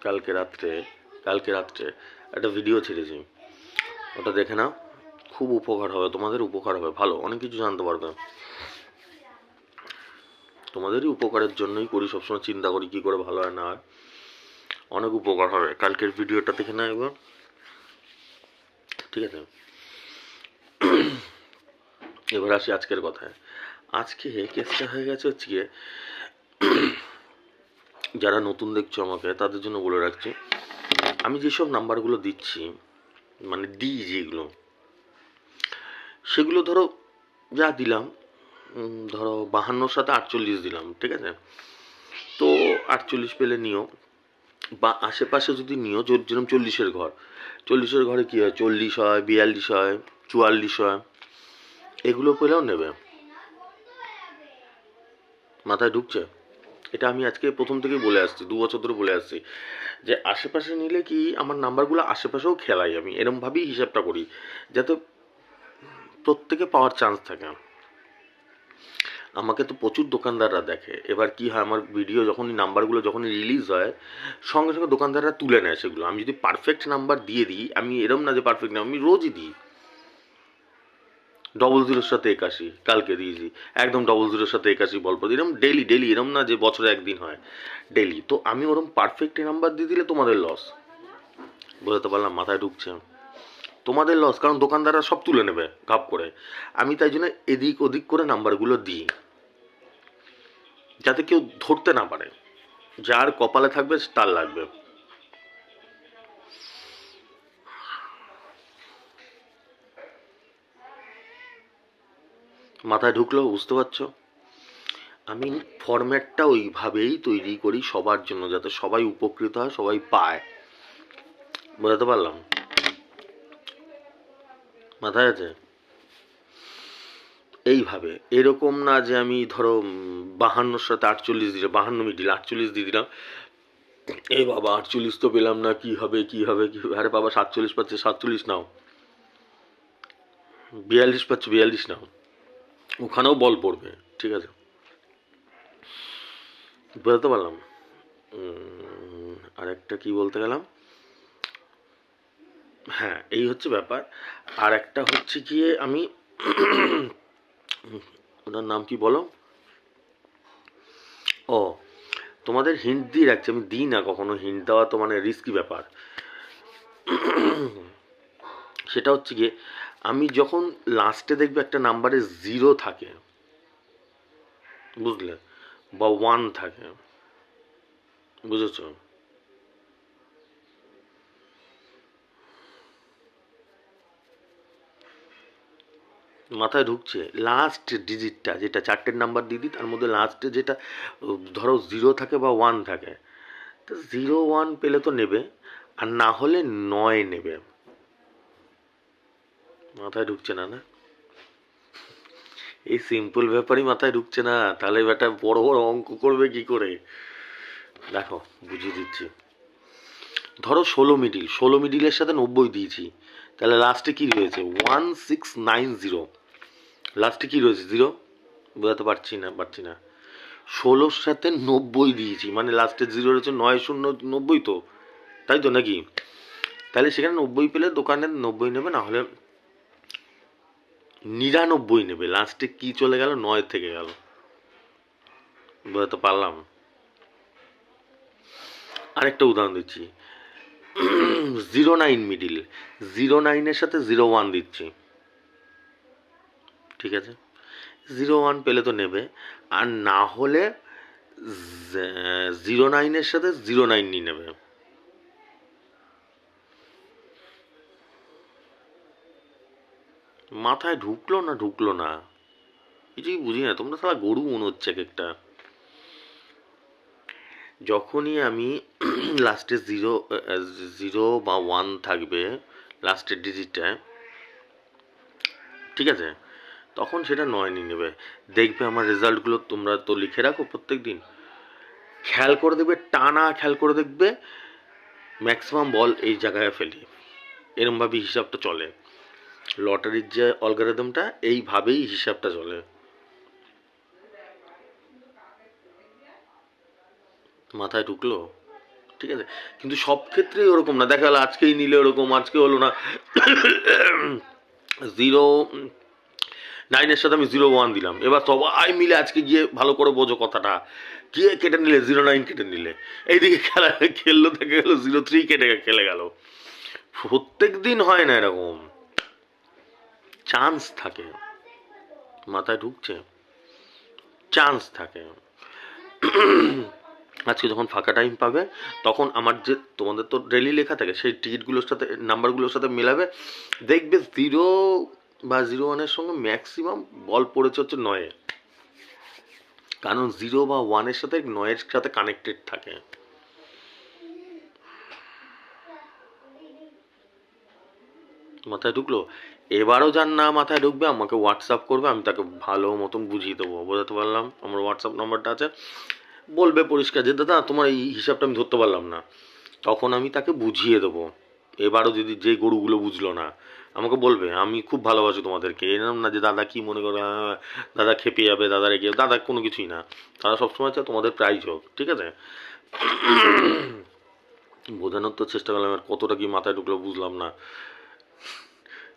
কালকে রাত্রে একটা ভিডিও ছেড়েছি, ওটা দেখে নাও, খুব উপকার হবে, তোমাদের উপকার হবে, ভালো অনেক কিছু জানতে পারবে। তোমাদেরই উপকারের জন্যই করি, সবসময় চিন্তা করি কী করে ভালো হয় না হয়, অনেক উপকার হবে। কালকের ভিডিওটা দেখে না একবার, ঠিক আছে? এবার আসি আজকের কথায়। আজকে কেসটা হয়ে গেছে হচ্ছে গিয়ে, যারা নতুন দেখছো আমাকে তাদের জন্য বলে রাখছি, আমি যেসব নাম্বারগুলো দিচ্ছি, মানে দিই যেগুলো, সেগুলো ধরো যা দিলাম, ধরো 52 সাথে 48 দিলাম, ঠিক আছে? তো 48 পেলে নিও, বা আশেপাশে যদি নিও, যেরকম 40-এর ঘর, 40-এর ঘরে কী হয়, 40 হয়, 42 হয়, 44 হয়, এগুলো পেলেও নেবে। মাথায় ঢুকছে? এটা আমি আজকে প্রথম থেকেই বলে আসছি, 2 বছর ধরে বলে আসছি, যে আশেপাশে নিলে কি আমার নাম্বারগুলো আশেপাশেও খেলাই, আমি এরমভাবেই হিসাবটা করি, যাতে প্রত্যেকে পাওয়ার চান্স থাকে। আমাকে তো প্রচুর দোকানদাররা দেখে, এবার কি হয়, আমার ভিডিও যখনই নাম্বারগুলো যখনই রিলিজ হয়, সঙ্গে সঙ্গে দোকানদাররা তুলে নেয় সেগুলো। আমি যদি পারফেক্ট নাম্বার দিয়ে দিই, আমি এরম না যে পারফেক্ট না, আমি রোজই দিই। 00 সাথে 81 কালকে দিয়েছি, একদম 00 সাথে 81 বলবো, এরম ডেলি, এরম না যে বছরে একদিন হয়, ডেলি। তো আমি ওরম পারফেক্ট নাম্বার দিয়ে দিলে তোমাদের লস, বোঝাতে পারলাম? মাথায় ঢুকছে? তোমাদের লস, কারণ দোকানদাররা সব তুলে নেবে ঘাপ করে। আমি তাই জন্য এদিক ওদিক করে নাম্বারগুলো দিই, যাতে কেউ ধরতে না পারে, যার কপালে থাকবে তার লাগবে। মাথায় ঢুকলো? বুঝতে পারছো? আমি ফরম্যাটটা ওইভাবেই তৈরি করি সবার জন্য, যাতে সবাই উপকৃত হয়, সবাই পায়। বোঝাতে পারলাম? মাথায় আছে? এইভাবে, এরকম না যে আমি ধরো 52 সাথে 48 দিলাম, 52 মিডিল 48 দিয়ে দিলাম, এ বাবা 48 তো পেলাম না, কি হবে, আরে বাবা 47 পাচ্ছে, 47 নাও, 42 পাচ্ছে, 42 নাও, ওখানেও বল পড়বে, ঠিক আছে? বুঝতে পারলাম? আরেকটা কি বলতে গেলাম, হ্যাঁ এই হচ্ছে ব্যাপার। আর একটা হচ্ছে গিয়ে আমি ওনার নাম কি বলো, ও, তোমাদের হিন্ট দিয়ে রাখছি, আমি দিই না কখনো হিন্ট, দেওয়া তো মানে রিস্কি ব্যাপার। সেটা হচ্ছে গিয়ে, আমি যখন লাস্টে দেখবে একটা নাম্বারে 0 থাকে, বুঝলে, বা 1 থাকে, বুঝেছ? মাথায় ঢুকছে? লাস্ট ডিজিটটা যেটা 4টের নাম্বার দিদি, তার মধ্যে লাস্টে যেটা ধরো 0 থাকে বা 1 থাকে, তো 0-1 পেলে তো নেবে, আর না হলে 9 নেবে। মাথায় ঢুকছে না? না, এই সিম্পল ব্যাপারই মাথায় ঢুকছে না, তাহলে বেটা বড় বড় অঙ্ক করবে কি করে? দেখো বুঝিয়ে দিচ্ছি, ধরো 16 মিডিলের সাথে 90 দিয়েছি, তাহলে লাস্টে কি রয়েছে? 1690, লাস্টে কি রয়েছে? 0। বোঝাতে পারছি না। 16-র সাথে 90 দিয়েছি, মানে লাস্টে 0 রয়েছে, 90 তো, তাই তো নাকি? তাহলে সেখানে 90 পেলে দোকানে 90 নেবে, না হলে 99 নেবে। লাস্টে কি চলে গেল? 9 থেকে গেল। বোঝাতে পারলাম? আরেকটা উদাহরণ দিচ্ছি, 09 মিডিল, 09-এর সাথে 01 দিচ্ছি, ঠিক আছে? 01 পেলে তো নেবে, আর না হলে 09-এর সাথে 09 নিয়ে নেবে। মাথায় ঢুকলো না? কিছুই বুঝি না, তোমরা সারা গরু মনে হচ্ছে এক একটা। যখনই আমি লাস্টে 0 বা 1 থাকবে লাস্টের ডিজিটটায়, ঠিক আছে, তখন সেটা 9 নিয়ে নেবে। দেখবে আমার রেজাল্টগুলো, তোমরা তো লিখে রাখো প্রত্যেক দিন, খেয়াল করে দেখবে, টানা খেয়াল করে দেখবে, ম্যাক্সিমাম বল এই জায়গায় ফেলি। এরমভাবেই হিসাবটা চলে, লটারির যে অ্যালগরিদমটা, এইভাবেই হিসাবটা চলে। মাথায় ঢুকলো? ঠিক ঠিক আছে? কিন্তু সব ক্ষেত্রেই ওরকম না, দেখা গেলো আজকেই নিলে ওরকম, আজকে হলো না। 09 সাথে আমি 01 দিলাম, এবার সবাই মিলে আজকে গিয়ে ভালো করে বোঝো কথাটা, গিয়ে কেটে নিলে 09 কেটে নিলে, এইদিকে খেলা খেললো, দেখা গেলো 03 কেটে খেলে গেল। প্রত্যেক দিন হয় না এরকম, চান্স থাকে, মাথায় ঢুকছে, চান্স থাকে। আজকে যখন ফাঁকা টাইম পাবে তখন আমার যে তোমাদের তো ডেলি লেখা থাকে, সেই টিকিটগুলোর সাথে নাম্বারগুলোর সাথে মেলাবে, দেখবে 0 বা 01-এর সঙ্গে ম্যাক্সিমাম বল পড়েছে হচ্ছে 9-এ, কারণ 0 বা 1-এর সাথে 9-এর সাথে কানেক্টেড থাকে। মাথায় ঢুকলো? এবারও যার না মাথায় ঢুকবে আমাকে হোয়াটসঅ্যাপ করবে, আমি তাকে ভালো মতন বুঝিয়ে দেবো। বোঝাতে পারলাম? আমার হোয়াটসঅ্যাপ নাম্বারটা আছে, বলবে পরিষ্কার যে দাদা তোমার এই হিসাবটা আমি ধরতে পারলাম না, তখন আমি তাকে বুঝিয়ে দেবো। এবারও যদি যে গরুগুলো বুঝলো না আমাকে বলবে, আমি খুব ভালোবাসি তোমাদেরকে, এরকম না যে দাদা কি মনে করে, দাদা খেপে যাবে, দাদা রেগে, দাদা কোনো কিছুই না, তারা সবসময় চায় তোমাদের প্রাইজ হোক, ঠিক আছে? বোঝানোর তো চেষ্টা করলাম, আর কতটা কি মাথায় ঢুকলো বুঝলাম না,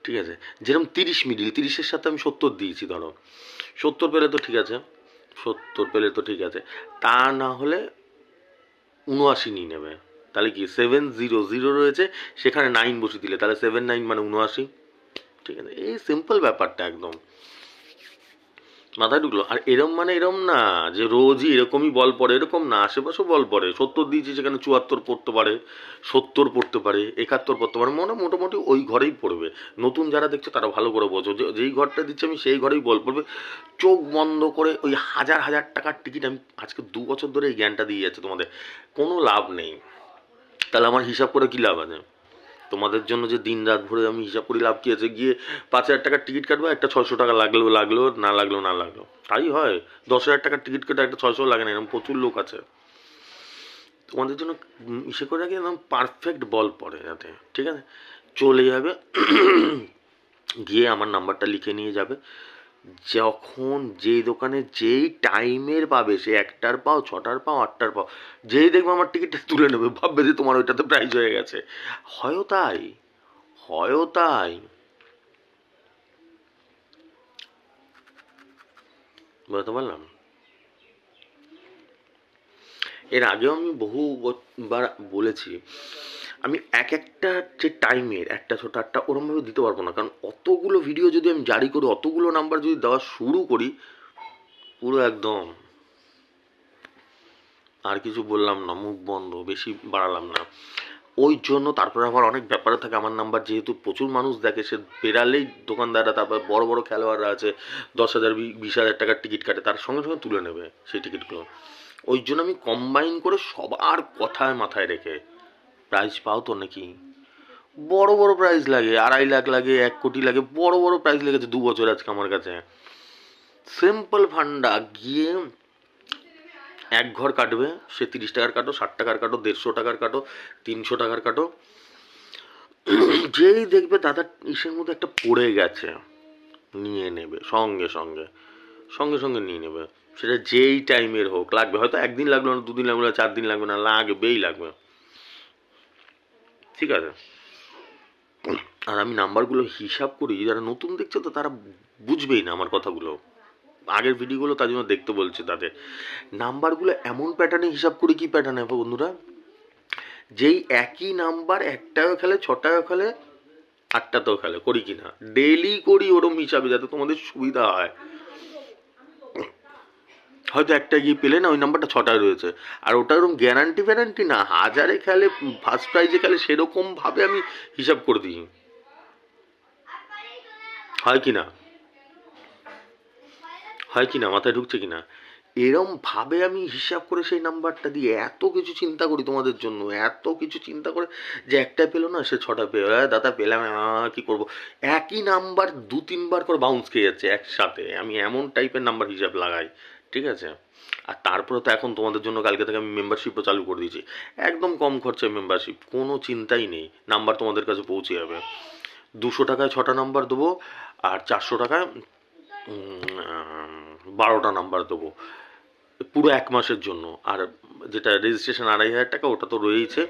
ঠিক আছে? যেরকম 30 মিডিল, 30-এর সাথে আমি 70 দিয়েছি, ধরো 70 পেলে তো ঠিক আছে, 70 পেলে তো ঠিক আছে, তা না হলে 79 নিয়ে নেবে। তাহলে কি 700 রয়েছে, সেখানে 9 বসে দিলে তাহলে 79 মানে 79, ঠিক আছে? এই সিম্পল ব্যাপারটা একদম মাথায় ঢুকলো। আর এরম মানে এরম না যে রোজই এরকমই বল পড়ে, এরকম না, আশেপাশেও বল পড়ে। 70 দিয়েছি, সেখানে 74 পড়তে পারে, 70 পড়তে পারে, 71 পড়তে পারে, মোটামুটি ওই ঘরেই পড়বে। নতুন যারা দেখছো তারা ভালো করে বোঝো, যেই ঘরটা দিচ্ছে আমি সেই ঘরেই বল পড়বে। চোখ বন্ধ করে ওই হাজার হাজার টাকার টিকিট, আমি আজকে 2 বছর ধরে এই জ্ঞানটা দিয়ে যাচ্ছে তোমাদের, কোনো লাভ নেই। তাহলে আমার হিসাব করে কী লাভ আছে? তোমাদের জন্য যে দিন রাত ভরে আমি হিসাব করি, লাভ কি আছে? গিয়ে 5,000 টাকার টিকিট কাটবো, একটা 600 টাকা লাগলো লাগলো, না লাগলো না লাগলো, তাই হয়। 10,000 টাকার টিকিট কেটে একটা 600 লাগে না, এরকম প্রচুর লোক আছে। তোমাদের জন্য ইসে করে রাখি, একদম পারফেক্ট বল পড়ে যাতে, ঠিক আছে? চলে যাবে, গিয়ে আমার নাম্বারটা লিখে নিয়ে যাবে। যখন যেই দোকানে যেই টাইমের পাবে, সে 1টার পাও, 6টার পাও, 8টার পাও, যেই দেখবে আমার টিকিটটা তুলে নেবে, ভাববে যে তোমার ওইটাতে প্রাইজ হয়ে গেছে। হয়ও তাই, হয়ও তাই। বুঝতে পারলাম? এর আগেও আমি বহুবার বলেছি, আমি একটা যে টাইমের 1টা, 6টা, 8টা ওরমভাবে দিতে পারবো না, কারণ অতগুলো ভিডিও যদি আমি জারি করি, অতগুলো নাম্বার যদি দেওয়া শুরু করি, পুরো একদম আর কিছু বললাম না, মুখ বন্ধ, বেশি বাড়ালাম না। ওই জন্য তারপরে আবার অনেক ব্যাপারে থাকে, আমার নাম্বার যেহেতু প্রচুর মানুষ দেখে, সে বেরালেই দোকানদাররা, তারপর বড় বড় খেলোয়াড়রা আছে, 10,000 20,000 টাকার টিকিট কাটে, তার সঙ্গে সঙ্গে তুলে নেবে সেই টিকিটগুলো। ওই জন্য আমি কম্বাইন করে সবার কথায় মাথায় রেখে, প্রাইজ পাও তো নাকি, বড় বড় প্রাইজ লাগে, 2.5 লাখ লাগে, 1 কোটি লাগে, বড় বড় প্রাইজ লেগেছে 2 বছর আজকে আমার কাছে। সিম্পল ফান্ডা, গিয়ে এক ঘর কাটবে, সে 30 টাকার কাটো, 60 টাকার কাটো, 150 টাকার কাটো, 300 টাকার কাটো, যেই দেখবে দাদা ইসের মধ্যে একটা পড়ে গেছে, নিয়ে নেবে সঙ্গে সঙ্গে, সঙ্গে সঙ্গে নিয়ে নেবে। সেটা যেই টাইমের হোক, লাগবে হয়তো 1 দিন লাগলো না, 2 দিন লাগবে না, 4 দিন লাগবে না, লাগবেই লাগবে, ঠিক আছে? আর আমি নাম্বারগুলো হিসাব করি, যারা নতুন দেখছে তো তারা বুঝবেই না আমার কথাগুলো, আগের ভিডিওগুলো তার জন্য দেখতে বলছে তাদের। নাম্বারগুলো এমন প্যাটার্নে হিসাব করি, কি প্যাটার্নে বন্ধুরা, যেই একই নাম্বার 1টাও খেলে, 6টাও খেলে, 8টাতেও খেলে, করি কি না? ডেলি করি ওরম হিসাবে, যাতে তোমাদের সুবিধা হয়। হয়তো একটা গিয়ে পেলে না, ওই নাম্বারটা 6টায় রয়েছে, আর ওটা ওরকম গ্যারান্টি না, হাজারে খেলে, ফার্স্ট প্রাইজে খেলে, সেরকম ভাবে আমি হিসাব করে দিই, হয় কি না? হয় কি না? মাথায় ঢুকছে কি না? এরম ভাবে আমি হিসাব করে সেই নাম্বারটা দিয়ে এত কিছু চিন্তা করি তোমাদের জন্য, এত কিছু চিন্তা করে, যে একটা পেলো না, সে 6টা পেলো, দাদা পেলাম, কি করব? একই নাম্বার 2-3 বার করে বাউন্স খেয়ে যাচ্ছে একসাথে, আমি এমন টাইপের নাম্বার হিসাব লাগাই, ঠিক আছে? আর তারপরে তো এখন তোমাদের জন্য কালকে থেকে আমি মেম্বারশিপও চালু করে দিয়েছি, একদম কম খরচায় মেম্বারশিপ, কোনো চিন্তাই নেই, নাম্বার তোমাদের কাছে পৌঁছে যাবে। 200 টাকায় 6টা নাম্বার দেবো, আর 400 টাকায় 12টা নাম্বার দেবো, পুরো 1 মাসের জন্য। আর যেটা রেজিস্ট্রেশন 2,500 টাকা, ওটা তো রয়েইছে।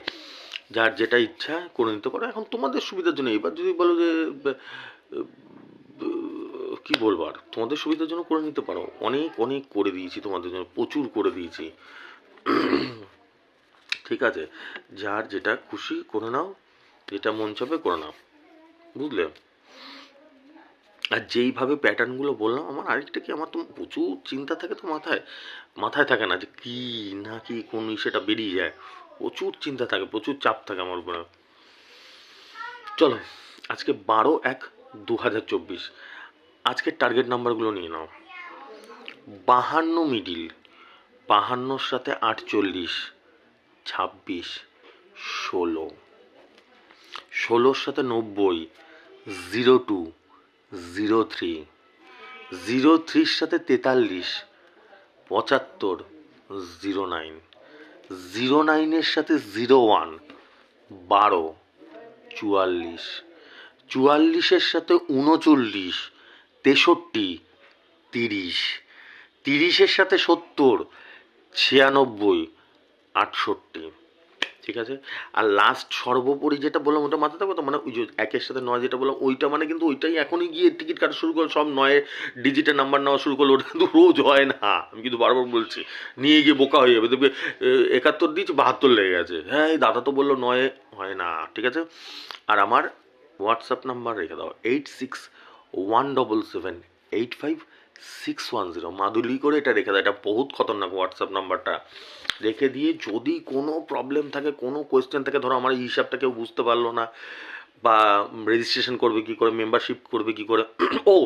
যার যেটা ইচ্ছা করে নিতে পারো, এখন তোমাদের সুবিধার জন্য। এবার যদি বলো যে কি বলবো, আর তোমাদের সুবিধার জন্য করে নিতে পারো। অনেক অনেক করে দিয়েছি তোমাদের জন্য, প্রচুর করে দিয়েছি। ঠিক আছে, যার যেটা খুশি করে নাও, যেটা মন চাবে করে নাও, বুঝলে। আর যেইভাবে প্যাটার্নগুলো বললাম, আমার আরেকটা কি, আমার তো প্রচুর চিন্তা থাকে তো মাথায়, মাথায় থাকে না যে কি না কি কোন সেটা বেরিয়ে যায়, প্রচুর চিন্তা থাকে, প্রচুর চাপ থাকে আমার উপরে। চলো, আজকে 12/1/2024, আজকের টার্গেট নাম্বারগুলো নিয়ে নাও। 52 মিডিল, 52 সাথে 48, 26, 16, 16 সাথে 90, 02, 03, 03 সাথে 43, 75, 09, 09 সাথে 01, 12, 44, 44 সাথে 39, 63, 30, 30 সাথে 70, 96, 68। ঠিক আছে, আর লাস্ট সর্বোপরি যেটা বললাম ওটা মাথায় থাকবে তো, মানে ওই যে 1 সাথে 9 যেটা বললাম, ওইটা মানে কিন্তু ওইটাই এখনই গিয়ে টিকিট কাটা শুরু করো, সব 9 ডিজিটের নাম্বার নেওয়া শুরু করলো। ওটা কিন্তু রোজ হয় না, আমি কিন্তু বারবার বলছি, নিয়ে গিয়ে বোকা হয়ে যাবে, দেখবে 71 দিয়েছি 72 লেগে গেছে। হ্যাঁ, এই দাদা তো বললো 9 হয় না। ঠিক আছে, আর আমার হোয়াটসঅ্যাপ নাম্বার রেখে দাও 8617785610, মাদুলি করে এটা রেখে দাও, এটা বহুত খতরনাক হোয়াটসঅ্যাপ নাম্বারটা। রেখে দিয়ে যদি কোনো প্রবলেম থাকে, কোনো কোয়েশ্চেন থাকে, ধরো আমার এই হিসাবটা কেউ বুঝতে পারলো না, বা রেজিস্ট্রেশন করবে কী করে, মেম্বারশিপ করবে কী করে, ও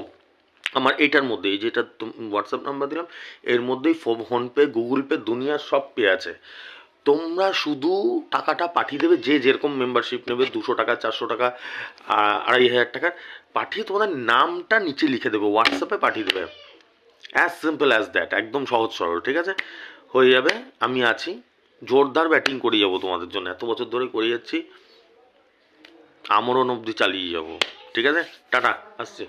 আমার এটার মধ্যে, এই যেটা হোয়াটসঅ্যাপ নাম্বার দিলাম, এর মধ্যেই ফোনপে, গুগল পে, দুনিয়ার সব পে আছে। তোমরা শুধু টাকাটা পাঠিয়ে দেবে, যে যেরকম মেম্বারশিপ নেবে, 200 টাকা, 400 টাকা, 2,500 টাকা, পাঠিয়ে তোমাদের নামটা নিচে লিখে দেবে, হোয়াটসঅ্যাপে পাঠিয়ে দেবে। অ্যাজ সিম্পল অ্যাজ দ্যাট, একদম সহজ সরল। ঠিক আছে, হয়ে যাবে। আমি আছি, জোরদার ব্যাটিং করে যাবো তোমাদের জন্য, এত বছর ধরে করে যাচ্ছি, আমরণ অবধি চালিয়ে যাবো। ঠিক আছে, টাটা, আসছি।